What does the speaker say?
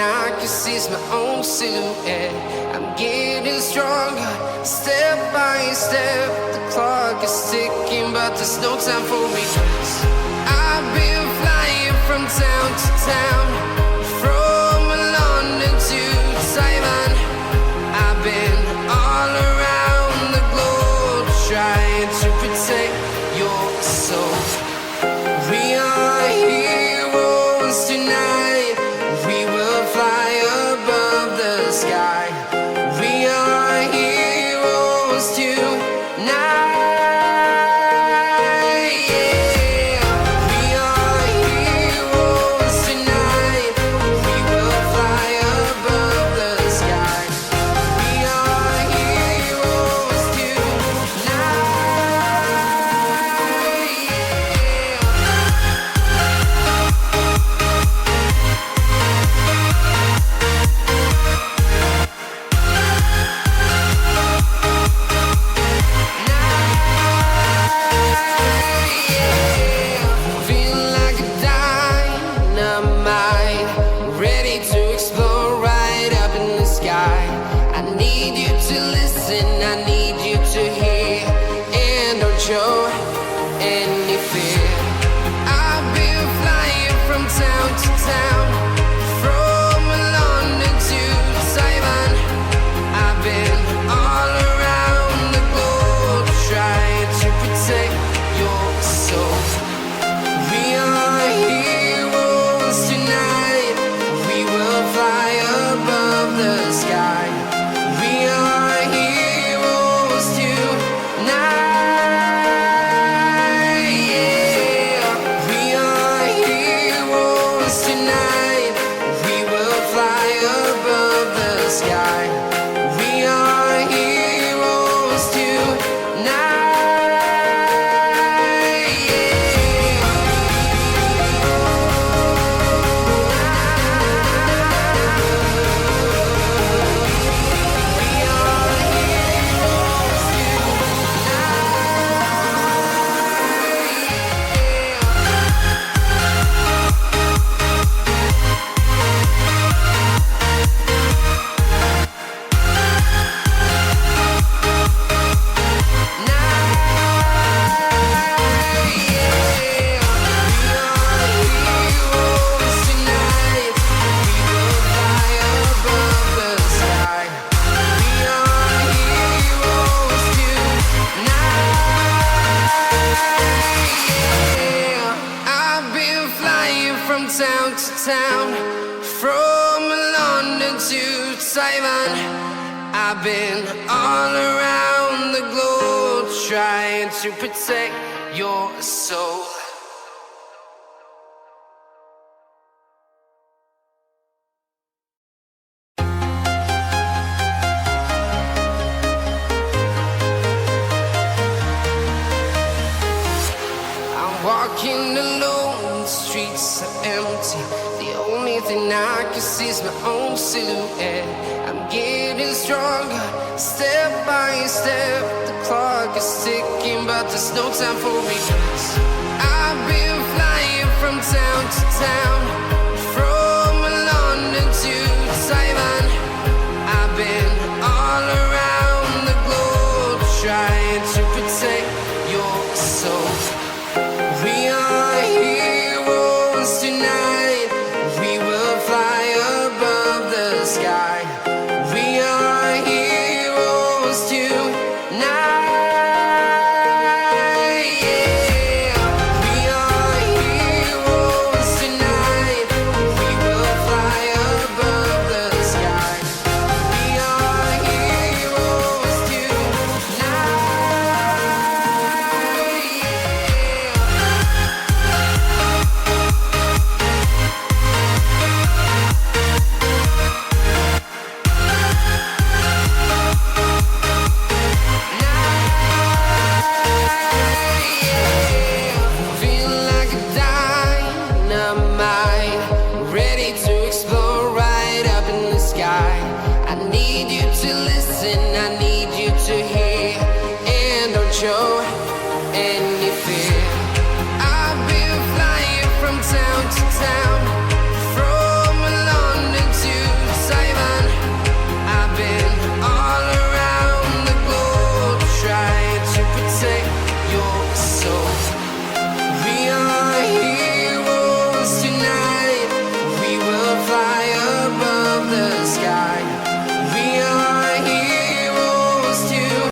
I can see is my own silhouette. I'm getting stronger, step by step. The clock is ticking, but there's no time for me. I've been flying from town to town, from London to Taiwan. I've been all around the globe, trying to protect your soul. We are heroes tonight. We will fly above the sky. We are heroes tonight. Yeah. We are heroes tonight. We will fly above the sky. We are heroes tonight. Feeling like a dynamite, ready to explode right up in the sky. I need you to listen, I need you to hear, and don't show any fear. I've been flying from town to town, from London to Taiwan. I've been all around the globe, trying to protect your soul. We are heroes tonight. We will fly above the sky. We are heroes tonight. Yeah. We are heroes tonight. We will fly above the sky. We are heroes tonight. I've been flying from town to town, from London to Taiwan. I've been all around the globe, trying to protect your soul. I'm walking alone, the streets are empty. The only thing I can see is my own silhouette. I'm getting stronger, step by step. The clock is ticking, but there's no time for me. I've been flying from town to town,